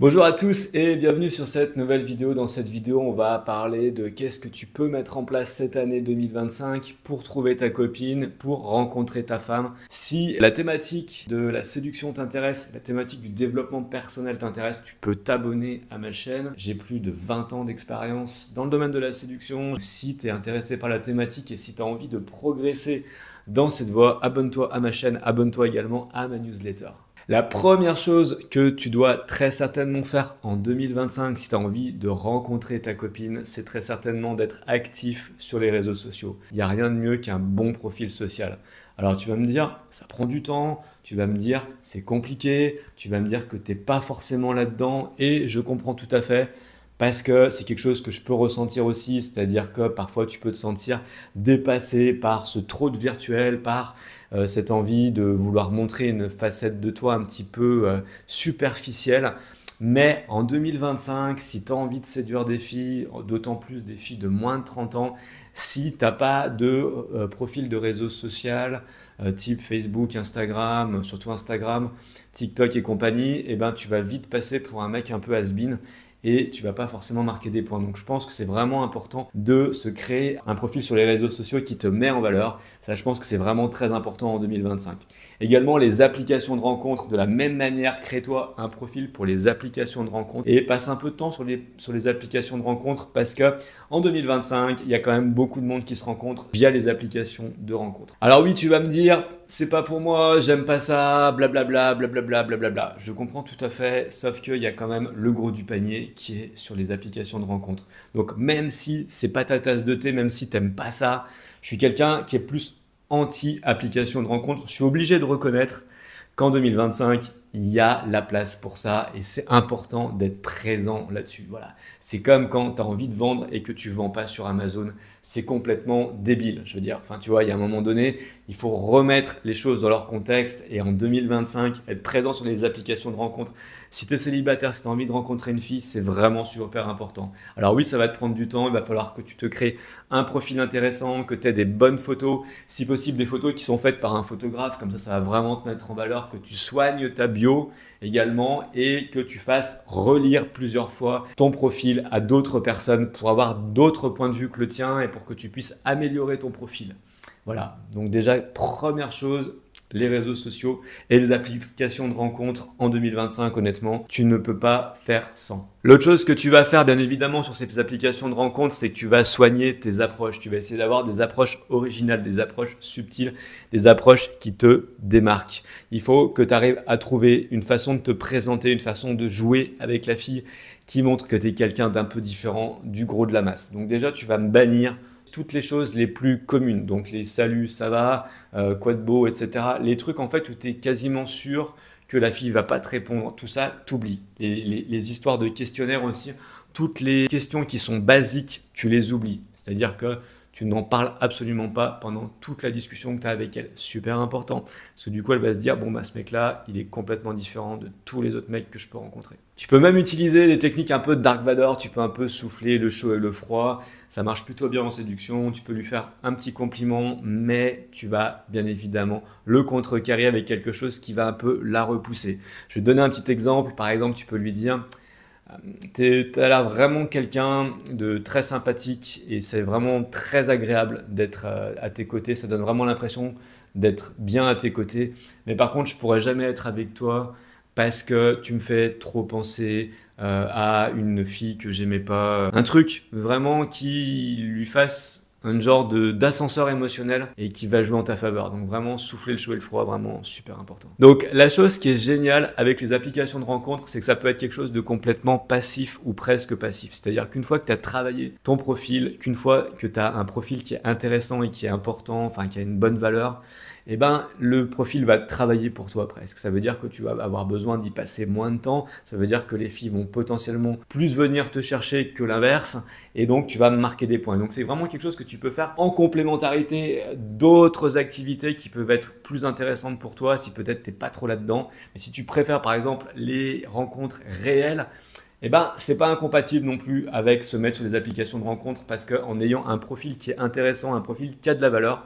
Bonjour à tous et bienvenue sur cette nouvelle vidéo. Dans cette vidéo, on va parler de qu'est-ce que tu peux mettre en place cette année 2025 pour trouver ta copine, pour rencontrer ta femme. Si la thématique de la séduction t'intéresse, la thématique du développement personnel t'intéresse, tu peux t'abonner à ma chaîne. J'ai plus de 20 ans d'expérience dans le domaine de la séduction. Si tu es intéressé par la thématique et si tu as envie de progresser dans cette voie, abonne-toi à ma chaîne, abonne-toi également à ma newsletter. La première chose que tu dois très certainement faire en 2025 si tu as envie de rencontrer ta copine, c'est très certainement d'être actif sur les réseaux sociaux. Il n'y a rien de mieux qu'un bon profil social. Alors tu vas me dire, ça prend du temps, tu vas me dire, c'est compliqué, tu vas me dire que tu n'es pas forcément là-dedans et je comprends tout à fait. Parce que c'est quelque chose que je peux ressentir aussi, c'est-à-dire que parfois tu peux te sentir dépassé par ce trop de virtuel, par cette envie de vouloir montrer une facette de toi un petit peu superficielle. Mais en 2025, si tu as envie de séduire des filles, d'autant plus des filles de moins de 30 ans, si tu n'as pas de profil de réseau social type Facebook, Instagram, surtout Instagram, TikTok et compagnie, eh ben, tu vas vite passer pour un mec un peu has-been et tu vas pas forcément marquer des points. Donc je pense que c'est vraiment important de se créer un profil sur les réseaux sociaux qui te met en valeur. Ça, je pense que c'est vraiment très important en 2025. Également, les applications de rencontres, de la même manière, crée-toi un profil pour les applications de rencontres et passe un peu de temps sur les applications de rencontres parce que en 2025, il y a quand même beaucoup de monde qui se rencontre via les applications de rencontres. Alors oui, tu vas me dire, c'est pas pour moi, j'aime pas ça, blablabla, blablabla, blablabla. Je comprends tout à fait, sauf qu'il y a quand même le gros du panier qui est sur les applications de rencontres. Donc même si c'est pas ta tasse de thé, même si t'aimes pas ça, je suis quelqu'un qui est plus anti-application de rencontres. Je suis obligé de reconnaître qu'en 2025, il y a la place pour ça et c'est important d'être présent là-dessus. Voilà. C'est comme quand tu as envie de vendre et que tu ne vends pas sur Amazon. C'est complètement débile. Je veux dire, enfin, tu vois, il y a un moment donné, il faut remettre les choses dans leur contexte et en 2025, être présent sur les applications de rencontres. Si tu es célibataire, si tu as envie de rencontrer une fille, c'est vraiment super important. Alors oui, ça va te prendre du temps. Il va falloir que tu te crées un profil intéressant, que tu aies des bonnes photos, si possible des photos qui sont faites par un photographe. Comme ça va vraiment te mettre en valeur, que tu soignes ta bio également et que tu fasses relire plusieurs fois ton profil à d'autres personnes pour avoir d'autres points de vue que le tien et pour que tu puisses améliorer ton profil. Voilà, donc déjà, première chose, les réseaux sociaux et les applications de rencontres en 2025, honnêtement, tu ne peux pas faire sans. L'autre chose que tu vas faire, bien évidemment, sur ces applications de rencontres, c'est que tu vas soigner tes approches. Tu vas essayer d'avoir des approches originales, des approches subtiles, des approches qui te démarquent. Il faut que tu arrives à trouver une façon de te présenter, une façon de jouer avec la fille qui montre que tu es quelqu'un d'un peu différent du gros de la masse. Donc déjà, tu vas me bannir toutes les choses les plus communes, donc les saluts, ça va, quoi de beau, etc. Les trucs en fait où tu es quasiment sûr que la fille va pas te répondre, tout ça, t'oublies. Les histoires de questionnaires aussi, toutes les questions qui sont basiques, tu les oublies. C'est-à-dire que tu n'en parles absolument pas pendant toute la discussion que tu as avec elle. Super important. Parce que du coup, elle va se dire, bon, bah, ce mec-là, il est complètement différent de tous les autres mecs que je peux rencontrer. Tu peux même utiliser des techniques un peu de Dark Vador. Tu peux un peu souffler le chaud et le froid. Ça marche plutôt bien en séduction. Tu peux lui faire un petit compliment, mais tu vas bien évidemment le contrecarrer avec quelque chose qui va un peu la repousser. Je vais te donner un petit exemple. Par exemple, tu peux lui dire, t'as l'air vraiment quelqu'un de très sympathique et c'est vraiment très agréable d'être à tes côtés. Ça donne vraiment l'impression d'être bien à tes côtés. Mais par contre, je pourrais jamais être avec toi parce que tu me fais trop penser à une fille que j'aimais pas. Un truc vraiment qui lui fasse un genre d'ascenseur émotionnel et qui va jouer en ta faveur. Donc vraiment souffler le chaud et le froid, vraiment super important. Donc la chose qui est géniale avec les applications de rencontres, c'est que ça peut être quelque chose de complètement passif ou presque passif. C'est-à-dire qu'une fois que tu as travaillé ton profil, qu'une fois que tu as un profil qui est intéressant et qui est important, enfin qui a une bonne valeur, eh ben, le profil va travailler pour toi presque. Ça veut dire que tu vas avoir besoin d'y passer moins de temps. Ça veut dire que les filles vont potentiellement plus venir te chercher que l'inverse. Et donc, tu vas marquer des points. Donc, c'est vraiment quelque chose que tu peux faire en complémentarité d'autres activités qui peuvent être plus intéressantes pour toi si peut-être tu n'es pas trop là-dedans. Mais si tu préfères, par exemple, les rencontres réelles, eh ben, c'est pas incompatible non plus avec se mettre sur les applications de rencontres parce qu'en ayant un profil qui est intéressant, un profil qui a de la valeur,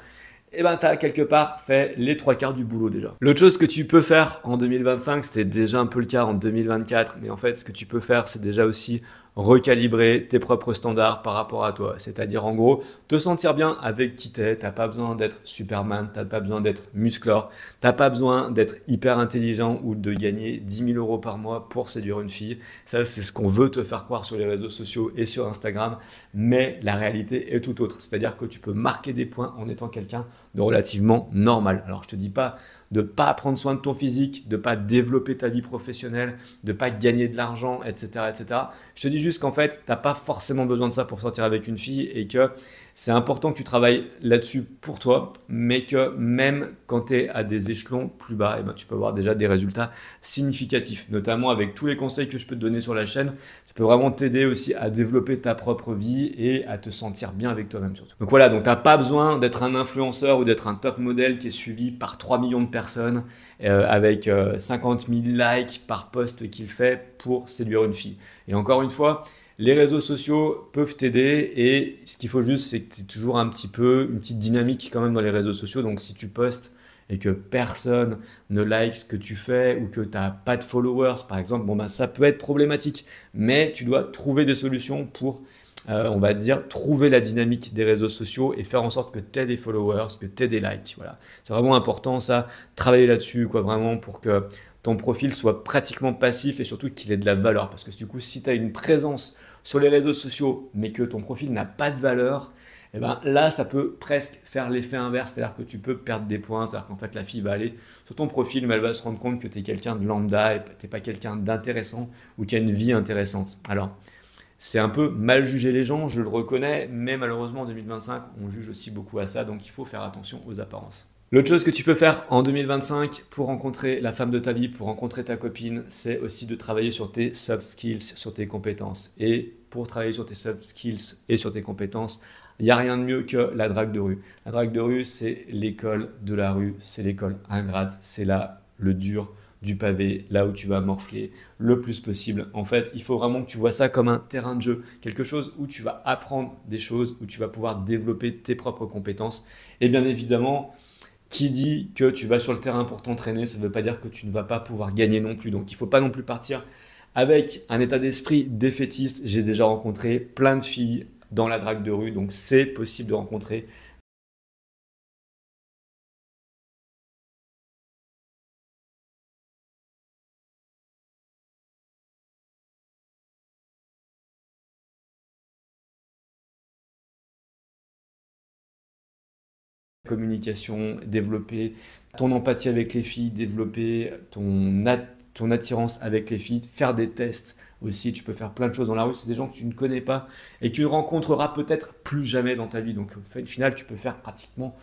eh ben, tu as quelque part fait les 3/4 du boulot déjà. L'autre chose que tu peux faire en 2025, c'était déjà un peu le cas en 2024, mais en fait, ce que tu peux faire, c'est déjà aussi recalibrer tes propres standards par rapport à toi. C'est-à-dire, en gros, te sentir bien avec qui t'es. T'as pas besoin d'être Superman, t'as pas besoin d'être musclor, t'as pas besoin d'être hyper intelligent ou de gagner 10 000 euros par mois pour séduire une fille. Ça, c'est ce qu'on veut te faire croire sur les réseaux sociaux et sur Instagram, mais la réalité est tout autre. C'est-à-dire que tu peux marquer des points en étant quelqu'un de relativement normal. Alors, je te dis pas de pas prendre soin de ton physique, de pas développer ta vie professionnelle, de pas gagner de l'argent, etc., etc. Je te dis juste qu'en fait, tu n'as pas forcément besoin de ça pour sortir avec une fille et que c'est important que tu travailles là-dessus pour toi, mais que même quand tu es à des échelons plus bas, eh ben, tu peux avoir déjà des résultats significatifs, notamment avec tous les conseils que je peux te donner sur la chaîne. Ça peut vraiment t'aider aussi à développer ta propre vie et à te sentir bien avec toi-même surtout. Donc voilà, donc tu n'as pas besoin d'être un influenceur ou d'être un top modèle qui est suivi par 3 millions de personnes avec 50 000 likes par post qu'il fait pour séduire une fille. Et encore une fois, les réseaux sociaux peuvent t'aider et ce qu'il faut juste, c'est que tu aies toujours un petit peu une petite dynamique quand même dans les réseaux sociaux. Donc si tu postes et que personne ne like ce que tu fais ou que tu n'as pas de followers par exemple, bon ben ça peut être problématique. Mais tu dois trouver des solutions pour on va dire, trouver la dynamique des réseaux sociaux et faire en sorte que tu aies des followers, que tu aies des likes. Voilà. C'est vraiment important ça, travailler là-dessus, quoi, vraiment pour que ton profil soit pratiquement passif et surtout qu'il ait de la valeur. Parce que du coup, si tu as une présence sur les réseaux sociaux mais que ton profil n'a pas de valeur, eh ben là, ça peut presque faire l'effet inverse, c'est-à-dire que tu peux perdre des points, c'est-à-dire qu'en fait, la fille va aller sur ton profil, mais elle va se rendre compte que tu es quelqu'un de lambda et tu n'es pas quelqu'un d'intéressant ou qui a une vie intéressante. Alors, c'est un peu mal juger les gens, je le reconnais, mais malheureusement en 2025, on juge aussi beaucoup à ça, donc il faut faire attention aux apparences. L'autre chose que tu peux faire en 2025 pour rencontrer la femme de ta vie, pour rencontrer ta copine, c'est aussi de travailler sur tes soft skills, sur tes compétences. Et pour travailler sur tes soft skills et sur tes compétences, il n'y a rien de mieux que la drague de rue. La drague de rue, c'est l'école de la rue, c'est l'école ingrate, c'est là le dur du pavé, là où tu vas morfler le plus possible. En fait, il faut vraiment que tu vois ça comme un terrain de jeu, quelque chose où tu vas apprendre des choses, où tu vas pouvoir développer tes propres compétences. Et bien évidemment, qui dit que tu vas sur le terrain pour t'entraîner, ça ne veut pas dire que tu ne vas pas pouvoir gagner non plus. Donc il ne faut pas non plus partir avec un état d'esprit défaitiste. J'ai déjà rencontré plein de filles dans la drague de rue, donc c'est possible de rencontrer communication, développer ton empathie avec les filles, développer ton attirance avec les filles, faire des tests aussi. Tu peux faire plein de choses dans la rue. C'est des gens que tu ne connais pas et que tu ne rencontreras peut-être plus jamais dans ta vie. Donc, au final, tu peux faire pratiquement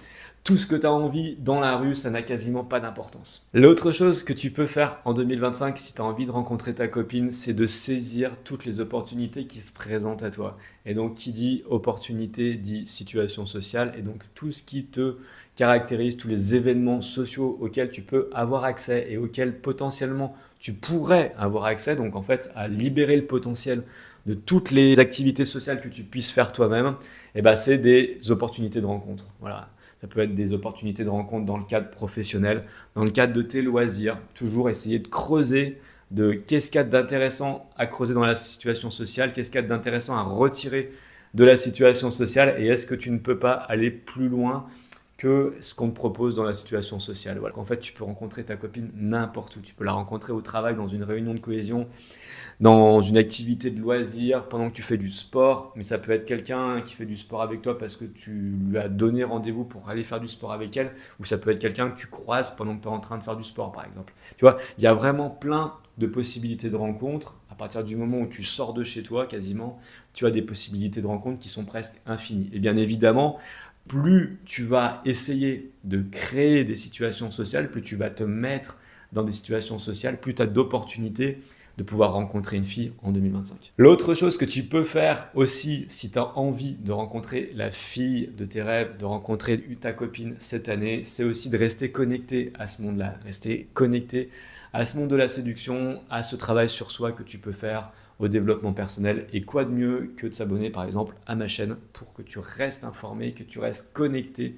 tout ce que tu as envie dans la rue, ça n'a quasiment pas d'importance. L'autre chose que tu peux faire en 2025 si tu as envie de rencontrer ta copine, c'est de saisir toutes les opportunités qui se présentent à toi. Et donc, qui dit opportunité dit situation sociale. Et donc, tout ce qui te caractérise, tous les événements sociaux auxquels tu peux avoir accès et auxquels potentiellement tu pourrais avoir accès. Donc, en fait, à libérer le potentiel de toutes les activités sociales que tu puisses faire toi-même, et ben, c'est des opportunités de rencontre. Voilà. Ça peut être des opportunités de rencontre dans le cadre professionnel, dans le cadre de tes loisirs. Toujours essayer de creuser de qu'est-ce qu'il y a d'intéressant à creuser dans la situation sociale, qu'est-ce qu'il y a d'intéressant à retirer de la situation sociale et est-ce que tu ne peux pas aller plus loin que ce qu'on te propose dans la situation sociale. Voilà. En fait, tu peux rencontrer ta copine n'importe où. Tu peux la rencontrer au travail, dans une réunion de cohésion, dans une activité de loisir, pendant que tu fais du sport. Mais ça peut être quelqu'un qui fait du sport avec toi parce que tu lui as donné rendez-vous pour aller faire du sport avec elle. Ou ça peut être quelqu'un que tu croises pendant que tu es en train de faire du sport, par exemple. Tu vois, il y a vraiment plein de possibilités de rencontres. À partir du moment où tu sors de chez toi, quasiment, tu as des possibilités de rencontres qui sont presque infinies. Et bien évidemment, plus tu vas essayer de créer des situations sociales, plus tu vas te mettre dans des situations sociales, plus tu as d'opportunités de pouvoir rencontrer une fille en 2025. L'autre chose que tu peux faire aussi, si tu as envie de rencontrer la fille de tes rêves, de rencontrer ta copine cette année, c'est aussi de rester connecté à ce monde-là, rester connecté à ce monde de la séduction, à ce travail sur soi que tu peux faire au développement personnel. Et quoi de mieux que de s'abonner par exemple à ma chaîne pour que tu restes informé, que tu restes connecté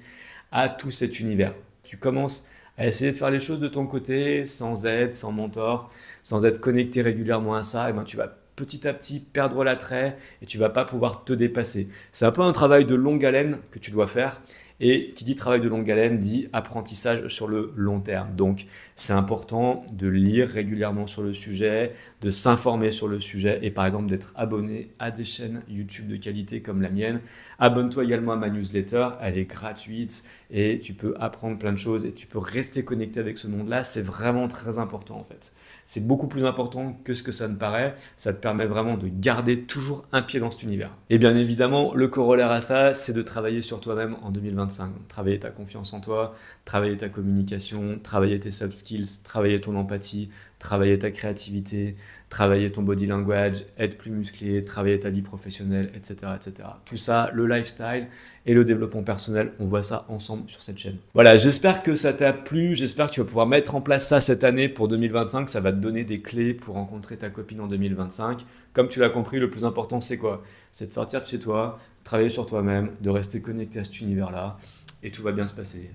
à tout cet univers. Tu commences à essayer de faire les choses de ton côté, sans aide, sans mentor, sans être connecté régulièrement à ça, et ben tu vas petit à petit perdre l'attrait et tu vas pas pouvoir te dépasser. C'est un peu un travail de longue haleine que tu dois faire. Et qui dit travail de longue haleine dit apprentissage sur le long terme. Donc c'est important de lire régulièrement sur le sujet, de s'informer sur le sujet et par exemple d'être abonné à des chaînes YouTube de qualité comme la mienne. Abonne-toi également à ma newsletter, elle est gratuite et tu peux apprendre plein de choses et tu peux rester connecté avec ce monde-là. C'est vraiment très important en fait. C'est beaucoup plus important que ce que ça ne paraît. Ça te permet vraiment de garder toujours un pied dans cet univers. Et bien évidemment, le corollaire à ça, c'est de travailler sur toi-même en 2025. Travailler ta confiance en toi, travailler ta communication, travailler tes soft skills, travailler ton empathie, travailler ta créativité, travailler ton body language, être plus musclé, travailler ta vie professionnelle, etc., etc. Tout ça, le lifestyle et le développement personnel, on voit ça ensemble sur cette chaîne. Voilà, j'espère que ça t'a plu, j'espère que tu vas pouvoir mettre en place ça cette année pour 2025, ça va te donner des clés pour rencontrer ta copine en 2025. Comme tu l'as compris, le plus important c'est quoi? C'est de sortir de chez toi, travailler sur toi-même, de rester connecté à cet univers-là et tout va bien se passer.